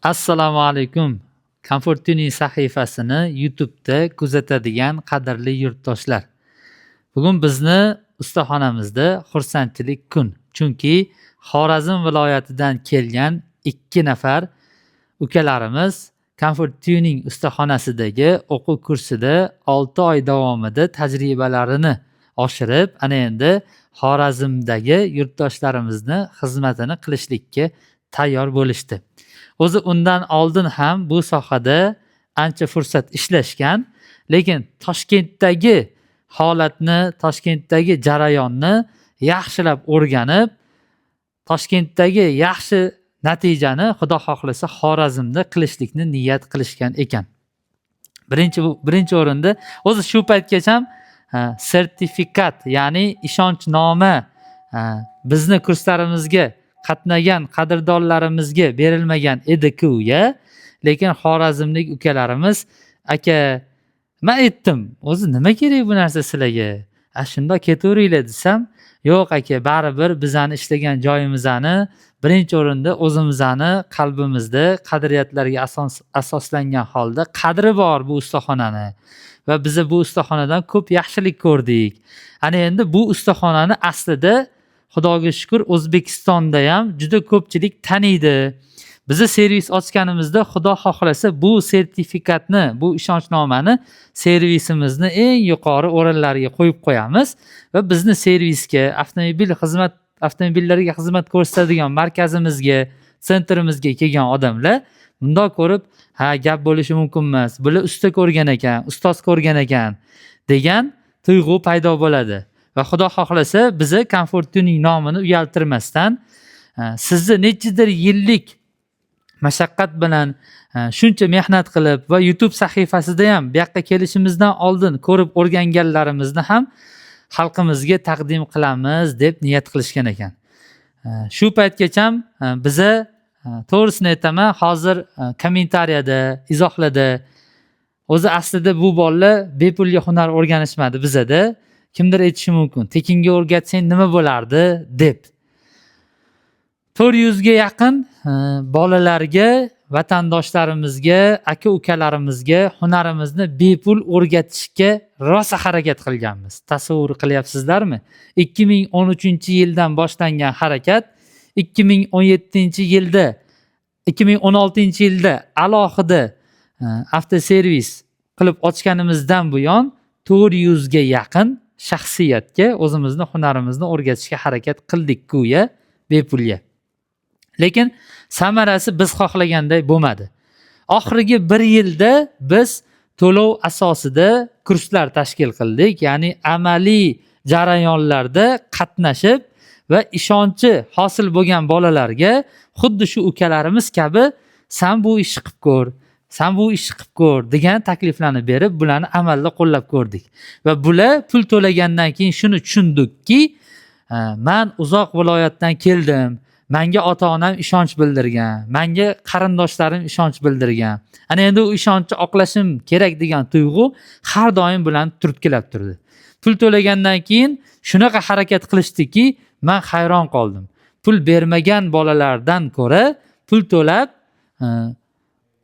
Assalomu alaykum. Comfort Tuning sahifasini YouTube'da kuzatadigan qadrli yurtdoshlar. Bugun bizni ustaxonamizda xursandchilik kun. Chunki Xorazm viloyatidan kelgan 2 nafar ukalarimiz Comfort Tuning ustaxonasidagi o'quv kursida 6 oy davomida tajribalarini oshirib, ana endi Xorazmdagi yurtdoshlarimizni xizmatini qilishlikka tayyor bo'lishdi. O'zi undan oldin ham bu sohada ancha fursat ishlashgan, lekin Toshkentdagi holatni, Toshkentdagi jarayonni yaxshilab o'rganib, Toshkentdagi yaxshi natijani xudo xohlasa Xorazmda qilishlikni niyat qilishgan ekan. Birinchi o'rinda o'zi shu paytgacha sertifikat, ya'ni ishonchnoma bizni kurslarimizga qatnagan qadrdonlarimizga berilmagan edi-ku ya. Lekin Xorazmlik ukalarimiz, aka, men aytdim, o'zi nima kerak bu narsa sizlarga? Shunda ketaveringlar desam, yo'q aka, baribir bizani ishlagan joyimizni birinchi o'rinda o'zimizni qalbimizda qadriyatlarga asoslangan holda qadri bor bu ustaxonani va biz bu ustaxonadan ko'p yaxshilik ko'rdik. Ana endi bu ustaxonani aslida Xudoga shukr O'zbekistonda ham juda ko'pchilik taniydi. Biz servis ochganimizda xudo xohlasa bu sertifikatni, bu ishonchnomani servisimizni eng yuqori o'rinlarga qo'yib qo'yamiz va bizni servisga, avtomobillarga xizmat ko'rsatadigan markazimizga, sentrimizga kelgan odamlar bundoq ko'rib, gap bo'lishi mumkin emas. Bular usta ko'rgan ekan, ustoz ko'rgan ekan degan tuyg'u paydo bo'ladi. Va xudo xohlasa bizni Comfort Tuning nomini uyaltirmasdan, sizni nechidir yillik mashaqqat bilan shuncha mehnat qilib va YouTube sahifasida ham bu yoqqa kelishimizdan oldin ko'rib o'rganganlarimizni ham xalqimizga taqdim qilamiz deb niyat qilishgan ekan. Shu paytgacha biza to'g'risini aytaman, hozir kommentariyada, izohlarda o'zi aslida bu bolalar bepulga hunar o'rganishmadi bizada. Kimdir aytishi mumkin, tekinga o'rgatsang nima bo'lardi deb. 400 ga yaqin bolalarga, vatandoshlarimizga, aka-ukalarimizga hunarimizni bepul o'rgatishga rosa harakat qilganmiz. Tasavvur qilyapsizlarmi? 2013-yildan boshlangan harakat 2016-yilda alohida avtoservis qilib ochganimizdan buyon 400 ga yaqin shaxsiyatga o'zimizni hunarimizni o'rgatishga harakat qildik-ku ya, bepulga. Lekin samarasi biz xohlaganday bo'lmadi. Oxirgi 1 yilda biz to'lov asosida kurslar tashkil qildik, ya'ni amaliy jarayonlarda qatnashib va ishonchi hosil bo'lgan bolalarga xuddi shu ukalarimiz kabi "Sen bu ishni qilib ko'r, sen bu ishni qilib ko'r" degan takliflarni berib, bularni amalda qo'llab ko'rdik. Va bular pul to'lagandan keyin shuni tushundikki, men uzoq viloyatdan keldim, menga ota-onam ishonch bildirgan, menga qarindoshlarim ishonch bildirgan. Ana endi u ishonchni oqlashim kerak degan tuyg'u har doim bilan turib kelib turdi. Pul to'lagandan keyin shunaqa harakat qilishdiki, men hayron qoldim. Pul bermagan bolalardan ko'ra pul to'lab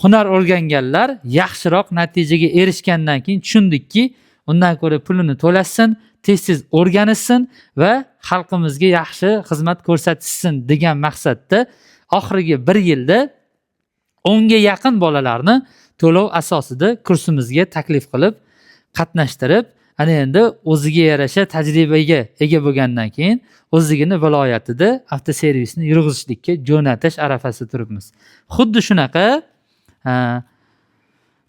hunar o'rganganlar yaxshiroq natijaga erishgandan keyin tushundikki, undan ko'ra pulini to'lashsin, tez o'rganishsin va xalqimizga yaxshi xizmat ko'rsatishsin degan maqsadda oxirgi 1 yilda 10 ga yaqin bolalarni to'lov asosida kursimizga taklif qilib qatnashtirib, ana endi o'ziga yarasha tajribaga ega bo'lgandan keyin o'zigini viloyatida avtoservisni yurg'izishlikka jo'natish arafasida turibmiz. Xuddi shunaqa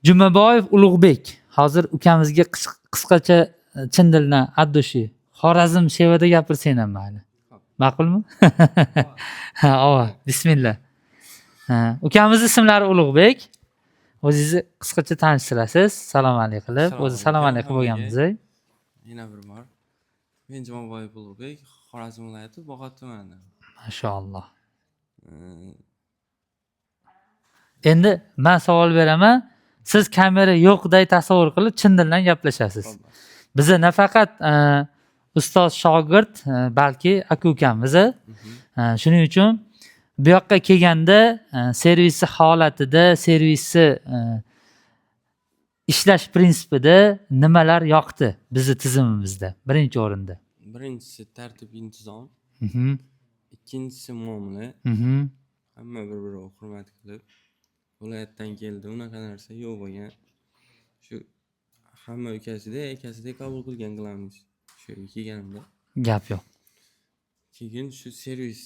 Jumaboyev Ulug'bek, hozir ukamizga qisqacha chin dildan addushi Xorazm shevada gapirsang ham mayli. Ma'qulmi? Ava, bismillah. Ukamiz ismlari Ulug'bek. O'zingizni qisqacha tanishtirasiz. Salom alaykum qilib, o'zi salom alaykum bo'lganmiz. Yana bir bor. Men Jumaboyev Ulug'bek, Xorazm viloyati Bog'ot tumanidan. Mashalloh. Endi men savol beraman. Siz kamera yo'qday tasavvur qilib chin dildan gaplashasiz. Biza nafaqat ustoz shogird, balki aka-ukamiz. Shuning uchun bu yoqqa kelganda servisi holatida, servisi ishlash prinsipida nimalar yoqdi bizni tizimimizda birinchi o'rinda? Birinchisi tartib intizom, Mhm, ikkinchisi muomala. mhm. Hamma bir-birini hurmat qilib, viloyatdan keldi, unaqa narsa yo'q bo'lgan. Shu hamma akasidek qabul qilgan qilamiz. Shu yerga kelganimda. Gap yo'q. Keyin shu servis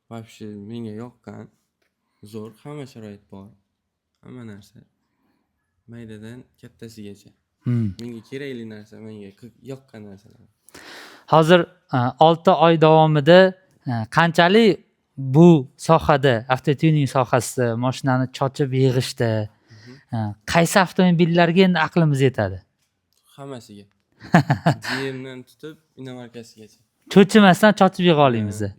вообще menga yoqqan. Zo'r, hamma sharoit bor. Hamma narsa. Maydadan kattasigacha. Menga kerakli narsa, menga yoqqan narsalar. Hozir 6 oy davomida qanchalik bu sohada, avtotuning sohasida mashinani chochib yig'ishda qaysi avtomobillarga endi aqlimiz yetadi? Hammasiga. GMdan tutib inomarkasigacha. Cho'chimasdan chochib yig'a olamiz. 100%.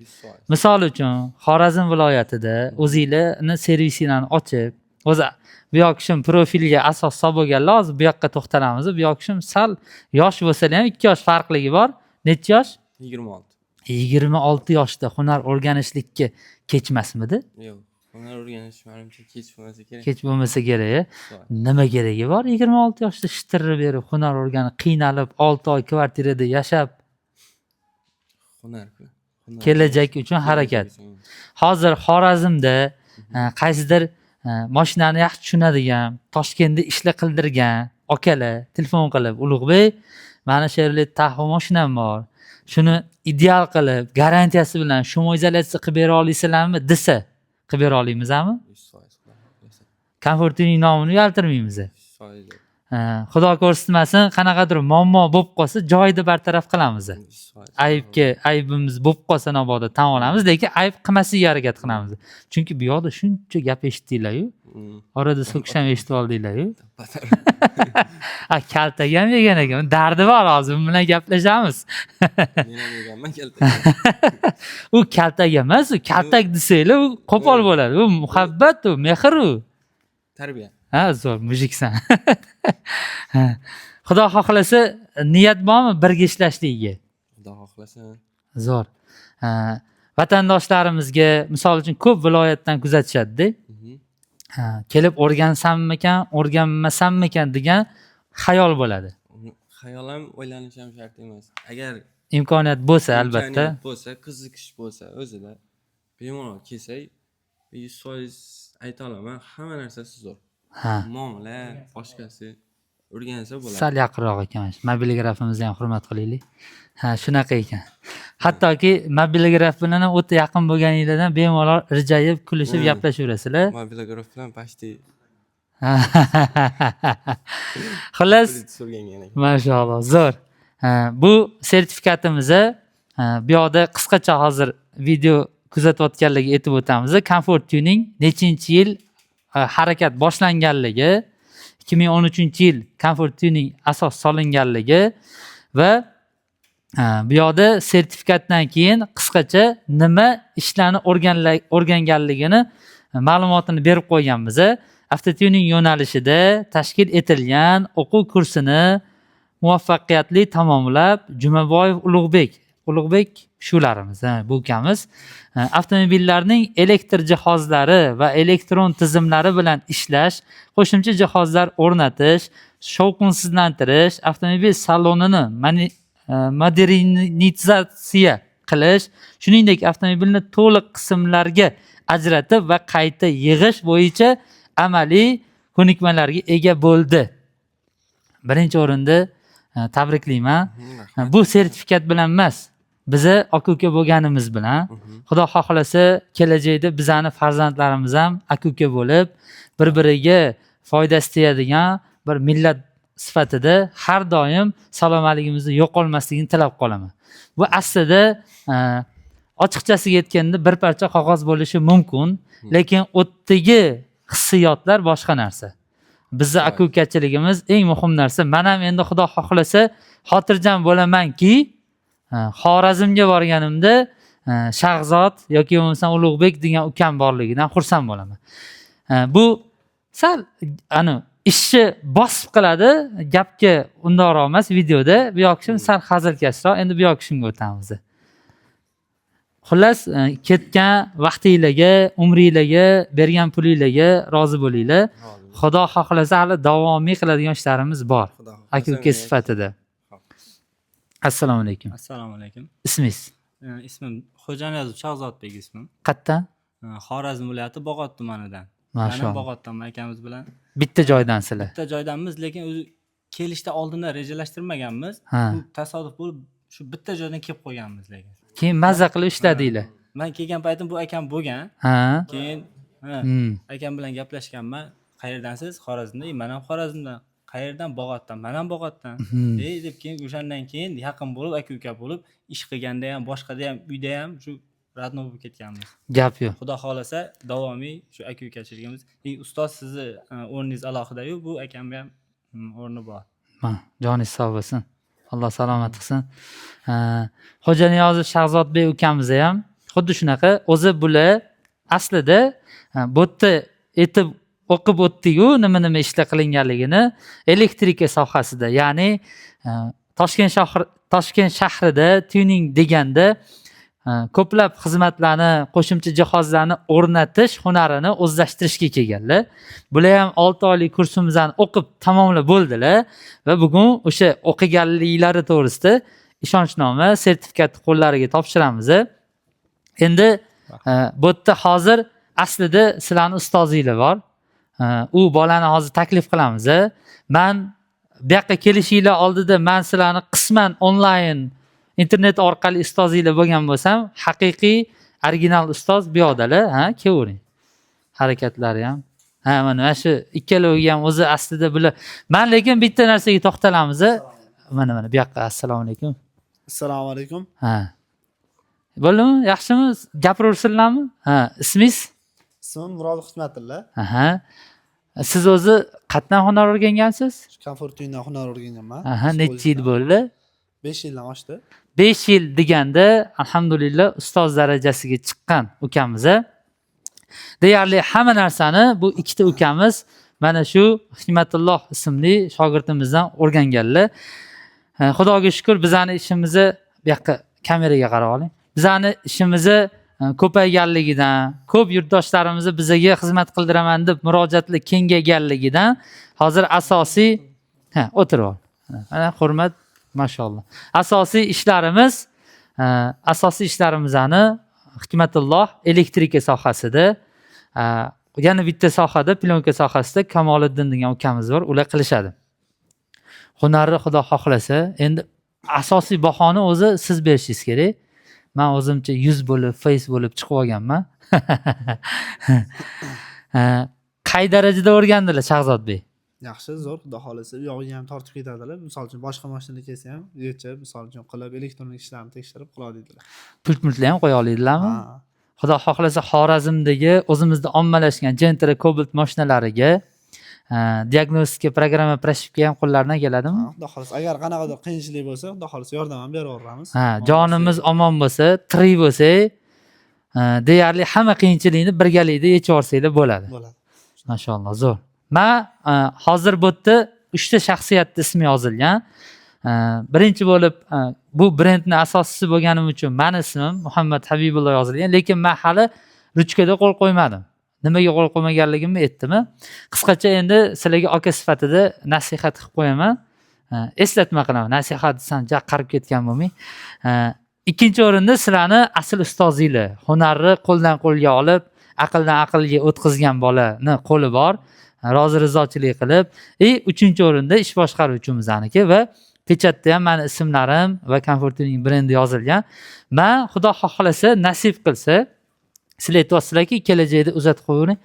Misol uchun, Xorazm viloyatida o'zingizlarni servisinglarni ochib, o'zi bu yoqishim profilga asos solib bo'lganlar, hozir bu yoqqa to'xtalamiz. Bu yoqishim sal yosh bo'lsa-da ham 2 yosh farqligi bor. Necha yosh? 26. 26 yoshda hunar o'rganishlikka kechmasmidi? Yo'q. Hunar o'rganish menimcha kech bo'lmasa kerak. Kech bo'lmasa kerak. 100%. Nima keragi bor? 26 yoshda shitirib berib, hunar o'rganib, qiynalib, 6 oy kvartirada yashab, Hunar. kelajak uchun harakat. Hozir Xorazmda qaysidir mashinani yaxshi tushunadigan, Toshkentda ishla qildirgan akalar telefon qilib, Ulug'bek, mana shu yerda taxi mashinam bor. Shuni ideal qilib, garantiyasi bilan shumoizolyatsiya qilib bera olasizlarmi desa, qilib bera olamizmi? 100%. Komfortning nomini uyaltirmaymiz. 100%. Xudo ko'rsatmasin, qanaqadir muammo bo'lib qolsa, joyida bartaraf qilamiz. 100%. Aybimiz bo'lib qolsa navoda tan olamiz, lekin ayb qilmaslikka harakat qilamiz. Chunki bu yoqda shuncha gap eshitdinglar-yu, orada so'kish ham eshitib oldinglar-yu. Kaltak ham yegan ekan. Dardi bor, hozir u bilan gaplashamiz. Men ham yeganman kaltak. U kaltak emas, u kaltak desanglar, u qo'pol bo'ladi. U muhabbat, u mehr u. Tarbiya. Ha, zo'r mujiksan. Xudo xohlasa, niyat bormi birga ishlashligiga? Xudo xohlasa. Zo'r. Vatandoshlarimizga, misol uchun ko'p viloyatdan kuzatishadi-da. Kelib o'rgansammikan, o'rganmasammikan degan xayol bo'ladi. Xayol ham o'ylanish ham shart emas. Agar Imkoniyat bo'lsa, albatta. bo'lsa, qiziqish bo'lsa, o'zida bemalol kelsak, 100% ayta olaman, hamma narsasi zo'r. Muomala, boshqasi o'rgansa bo'ladi. Sal yaqinroq ekan. Mobilgrafimizni ham hurmat qilaylik. Shunaqa ekan. Hattoki mobilgraf bilan ham o'ta yaqin bo'lganingizdan bemalol rijayib, kulishib gaplashaverasizlar. Mobilgraf bilan pashti. Xullas, mashaalloh, zo'r. Bu sertifikatimizni bu yoqda qisqacha hozir video kuzatayotganligi aytib o'tamiz. Comfort Tuning nechinchi yil harakat boshlanganligi, 2013-yil Comfort Tuning asos solinganligi va bu yoqda sertifikatdan keyin qisqacha nima ishlarni o'rganganligini ma'lumotini berib qo'yganmiz. Avtotuning yo'nalishida tashkil etilgan o'quv kursini muvaffaqiyatli tamomlab, Jumaboyev Ulug'bek shularimiz, bu ukamiz avtomobillarning elektr jihozlari va elektron tizimlari bilan ishlash, qo'shimcha jihozlar o'rnatish, shovqinsizlantirish, avtomobil salonini modernizatsiya qilish, shuningdek avtomobilni to'liq qismlarga ajratib va qayta yig'ish bo'yicha amaliy ko'nikmalarga ega bo'ldi. Birinchi o'rinda tabriklayman. Bu sertifikat bilan emas, bizi aka-uka bo'lganimiz bilan, Xudo xohlasa kelajakda bizani farzandlarimiz ham aka-uka bo'lib, bir-biriga foydasi tegadigan bir millat sifatida har doim salomatligimizni yo'qolmasligini tilab qolaman. Bu aslida ochiqchasiga aytganda bir parcha qog'oz bo'lishi mumkin, lekin o'tdagi hissiyotlar boshqa narsa. Bizni aka-ukachiligimiz eng muhim narsa. Men ham endi Xudo xohlasa xotirjam bo'lamanki, Xorazmga borganimda Shahzod yoki bo'lmasa Ulug'bek degan ukam borligidan xursand bo'laman. Bu sal ishni bosib qiladi, gapga undoqroq emas videoda. Bu yoqishim sal hazilkashroq. Endi bu yoqishimga o'tamiz. Xullas, ketgan vaqtinglarga, umringlarga, bergan pulinglarga rozi bo'linglar. Xudo xohlasa hali davomiy qiladigan ishlarimiz bor. Xudo xohlasa Aka-uka sifatida. Assalomu alaykum. Assalomu alaykum. Ismingiz? Ismim Xo'janiyozov Shahzodbek ismim. Qayerdan? Xorazm viloyati Bog'ot tumanidan. Mashallah. Mana Bog'otdanman akamiz bilan. Bitta joydansizlar. Bitta joydanmiz, lekin o'zi kelishda oldindan rejalashtirmaganmiz. Ha. Bu tasodif bo'lib shu bitta joydan kelib qo'yganmiz lekin. Keyin mazza qilib ishladinglar. Men kelgan paytim bu akam bo'lgan. Ha. Keyin akam bilan gaplashganman. Qayerdansiz? Xorazmda. Men ham Xorazmdan. Qayerdan? Bog'otdan. Men ham Bog'otdan. Deb keyin o'shandan keyin yaqin bo'lib, aka-uka bo'lib, ish qilganda ham, boshqada ham, uyda ham shu radno bo'lib ketganmiz. Gap yo'q. Xudo xolasa davomiy shu aka-ukachiligimiz. Ustoz sizni o'rningiz alohida-yu, bu akamga ham o'rni bor. Joningiz sog' bo'lsin. Alloh salomat qilsin. Xo'janiyozov Shahzodbek ukamiz ham xuddi shunaqa. O'zi bular aslida bu yerda aytib o'qib o'tdik-ku, nima ishlar qilinganligini elektrika sohasida, ya'ni Toshkent shahrida tuning deganda ko'plab xizmatlarni, qo'shimcha jihozlarni o'rnatish hunarini o'zlashtirishga kelganlar. Bular ham 6 oylik kursimizni o'qib tamomlab bo'ldilar va bugun o'sha o'qiganliklari to'g'risida ishonchnoma, sertifikatni qo'llariga topshiramiz. Endi bu yerda hozir aslida sizlarning ustozinglar bor. U bolani hozir taklif qilamiz. Men bu yoqqa kelishinglar oldida men sizlarni qisman onlayn internet orqali ustozinglar bo'lgan bo'lsam, haqiqiy original ustoz bu yoqdalar, kelavering. Harakatlari ham. Mana shu ikkaloviga ham o'zi aslida bular. Men lekin bitta narsaga to'xtalamiz. Mana bu yoqqa assalomu alaykum. Assalomu alaykum. Bo'ldimi? Yaxshimi? Gapiraversinlarmi? Ismingiz? Ismim Murod Hikmatilla. Siz o'zi qatdan hunar o'rgangansiz? Comfort uydan hunar o'rganganman. Necha yil bo'ldi? 5 yildan oshdi. 5 yil deganda alhamdulillah ustoz darajasiga chiqqan ukamiz. Deyarli hamma narsani bu ikkita ukamiz mana shu Hikmatulloh ismli shogirdimizdan o'rganganlar. Xudoga shukr, bizning ishimizni bu yoqqa kameraga qarab oling. Bizning ishimizni ko'payganligidan, ko'p yurtdoshlarimiz bizga xizmat qildiraman deb murojaatlar kengayganligidan hozir asosiy o'tirib ol. Mana hurmat, mashalloh. Asosiy ishlarimizni Hikmatulloh elektrika sohasida, yana bitta sohada, plyonka sohasida Kamoliddin degan ukamiz bor, ular qilishadi. Hunarni Xudo xohlasa, endi asosiy bahoni o'zi siz berishingiz kerak. Men o'zimcha 100 bo'lib, face bo'lib chiqib olganman. Qay darajada o'rgandilar Shahzodbek? Yaxshi, zo'r, xudo xolasa u yog'iga ham tortib ketadilar. Misol uchun boshqa mashina kelsa ham yechib, misol uchun qilib, elektronik ishlarni tekshirib qiladi dedilar. Pult-multlar ham qo'ya oladilarmi? Xudo xohlasa Xorazmdagi o'zimizda ommalashgan Gentra Cobalt mashinalariga diagnostika, programma, proshivka ham qo'llaridan keladimi? Xudo xolasa, agar qanaqadir qiyinchilik bo'lsa, xudo xolasa yordam ham beraveramiz. Jonimiz omon bo'lsa, tirik bo'lsak, deyarli hamma qiyinchilikni birgalikda yechib yuborsanglar bo'ladi. Bo'ladi. Mashalloh, zo'r. Men hozir bu yerda 3 ta shaxsiyatning ismi yozilgan. Birinchi bo'lib bu brendning asoschisi bo'lganim uchun meni ismim Muhammad Habibulloh yozilgan, lekin men hali ruchkada qo'l qo'ymadim. Nimaga qo'l qo'ymaganligimni aytdim. Qisqacha endi sizlarga aka sifatida nasihat qilib qo'yaman. Eslatma qilaman. Nasihat desam, qarib ketgan bo'lmang. Ikkinchi o'rinda sizlarni asl ustozinglar, hunarni qo'ldan qo'lga olib, aqldan aqlga o'tkazgan bolani qo'li bor. Rozi rizochilik qilib, uchinchi o'rinda ish boshqaruvchimizniki va pechatda ham meni ismlarim va Comfortning brendi yozilgan. Men Xudo xohlasa, nasib qilsa, sizlar aytyapsizlarki, kelajakda uzatib qo'ying.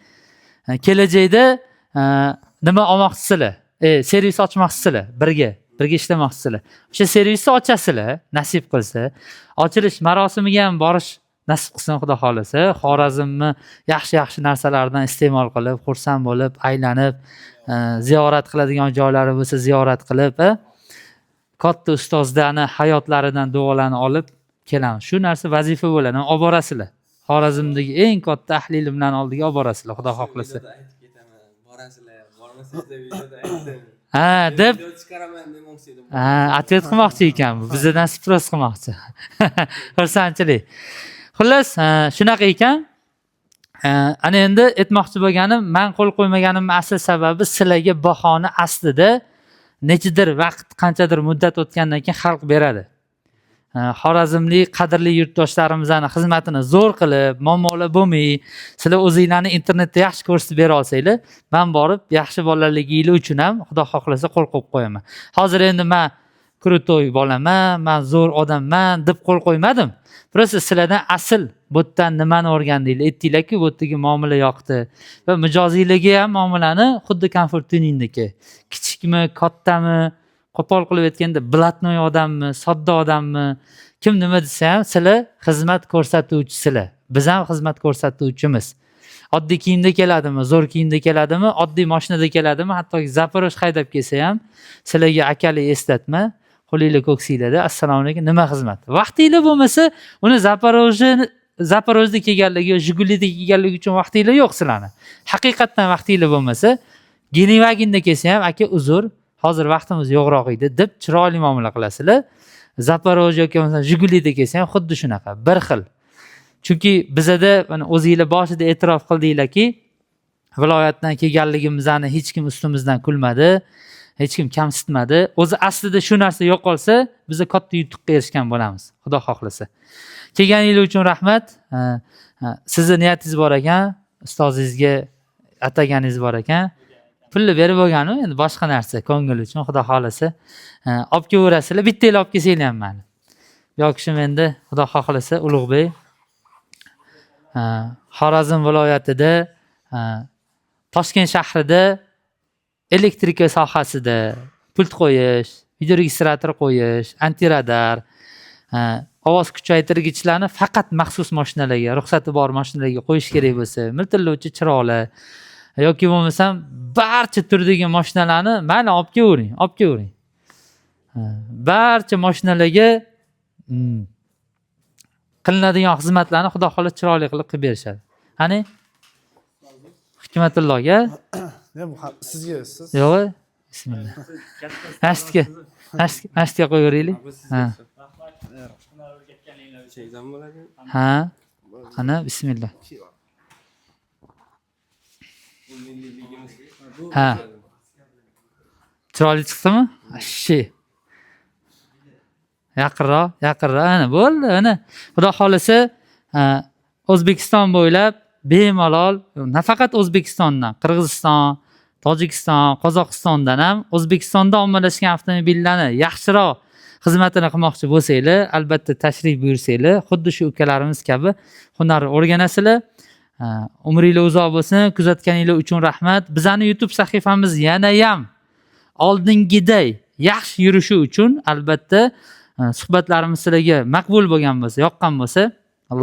Kelajakda nima olmoqchisizlar? Servis ochmoqchisizlar, birga ishlamoqchisizlar. O'sha servisni ochasizlar, nasib qilsa. Ochilish marosimiga ham borish nasib qilsin Xudo xolasa. Xorazmni yaxshi narsalardan iste'mol qilib, xursand bo'lib, aylanib, ziyorat qiladigan joylari bo'lsa ziyorat qilib, katta ustozlarni hayotlaridan duolarni olib kelamiz. Shu narsa vazifa bo'ladi. Olib borasizlar. Xorazmdagi eng katta tahlil bilan oldiga olib borasizlar, Xudo xohlasa. Borasizlar, bormasangizlar videoda aytdim. Deb chiqaraman demoqchi edim. atvet qilmoqchi ekan bu. Bizdan sпрос qilmoqchi. Xursandchilik. Xullas, shunaqa ekan. Ana endi aytmoqchi bo'lganim, men qo'l qo'ymaganimning asl sababi sizlarga bahoni aslida nechidir vaqt, qanchadir muddat o'tgandan keyin xalq beradi. Xorazmlik qadrli yurtdoshlarimizning xizmatini zo'r qilib, muammolar bo'lmay, sizlar o'zinglarni internetda yaxshi ko'rsatib bera olsanglar, men borib yaxshi bolaliginglar uchun ham Xudo xohlasa qo'l qo'yib qo'yaman. Hozir endi men krutoy bolaman, men zo'r odamman deb qo'l qo'ymadim. Просто sizlardan asl bu yerdan nimani o'rgandinglar? Aytdinglar-ku, bu yerdagi muomala yoqdi. Va mijoziylarga ham muomalani xuddi komfort tuningdagi. Kichikmi, kattami, qo'pol qilib aytganda blatnoy odammi, sodda odammi, kim nima desa ham sizlar xizmat ko'rsatuvchisizlar. Biz ham xizmat ko'rsatuvchimiz. Oddiy kiyimda keladimi, zo'r kiyimda keladimi, oddiy mashinada keladimi, hattoki Zaporoj haydab kelsa ham sizlarga akali eslatma, qo'linglar ko'ksinglarda assalomu alaykum, nima xizmat. Vaqtinglar bo'lmasa, uni Zaporojda kelganligi, Jigulida kelganligi uchun vaqtinglar yo'q sizlarni. Haqiqatdan vaqtinglar bo'lmasa, Genevaginda kelsa ham aka uzr, hozir vaqtimiz yo'qroq edi deb chiroyli muomala qilasizlar. Zaporoj yoki masalan Jigulida kelsa ham xuddi shunaqa, bir xil. Chunki bizada mana o'zingizlar boshida e'tirof qildinglarki, viloyatdan kelganligimizni hech kim ustimizdan kulmadi, hech kim kamsitmadi. O'zi aslida shu narsa yo'qolsa, biz katta yutuqqa erishgan bo'lamiz, Xudo xohlasa. Kelganingiz uchun rahmat. Sizning niyatingiz bor ekan, ustozingizga ataganingiz bor ekan. Pulni berib bo'lganu, endi boshqa narsa ko'ngil uchun Xudo xohlasa. Olib kelaverasizlar, bittanglar olib kelsanglar ham mani. Yo'qshim endi Xudo xohlasa Ulug'bek Xorazm viloyatida, Toshkent shahrida elektrika sohasida pult qo'yish, video registrator qo'yish, antiradar, ovoz kuchaytirgichlarni faqat maxsus mashinalarga, ruxsati bor mashinalarga qo'yish kerak bo'lsa, miltillovchi chiroqlar yoki bo'lmasam barcha turdagi mashinalarni mana olib kelavering. Barcha mashinalarga qilinadigan xizmatlarni Xudo xohlasa chiroyli qilib berishadi. Qani? Hikmatullohga Bu sizga siz. yo'q, bismillah. Masjidga qo'yaveraylik. Ha. Chekdan bo'ladi. Ha. Qani, bismillah. Ha. Chiroyli chiqdimi? Ashi. Yaqinroq. Ana bo'ldi, ana. Xudo xolasa, O'zbekiston bo'ylab bemalol, nafaqat O'zbekistondan, Qirg'iziston, Tojikiston, Qozog'istondan ham O'zbekistonda ommalashgan avtomobillarni yaxshiroq xizmatini qilmoqchi bo'lsanglar, albatta tashrif buyursanglar, xuddi shu ukalarimiz kabi hunarni o'rganasizlar. Umringlar uzoq bo'lsin, kuzatganinglar uchun rahmat. Bizning YouTube sahifamiz yana ham oldingiday yaxshi yurishi uchun albatta suhbatlarimiz sizlarga maqbul bo'lgan bo'lsa, yoqqan bo'lsa,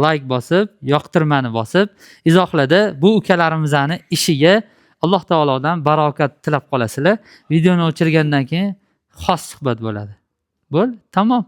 like bosib, yoqtirmani bosib, izohlarda bu ukalarimizning ishiga Alloh taolodan barokat tilab qolasizlar. Videoni o'chirgandan keyin xos suhbat bo'ladi. Tamom.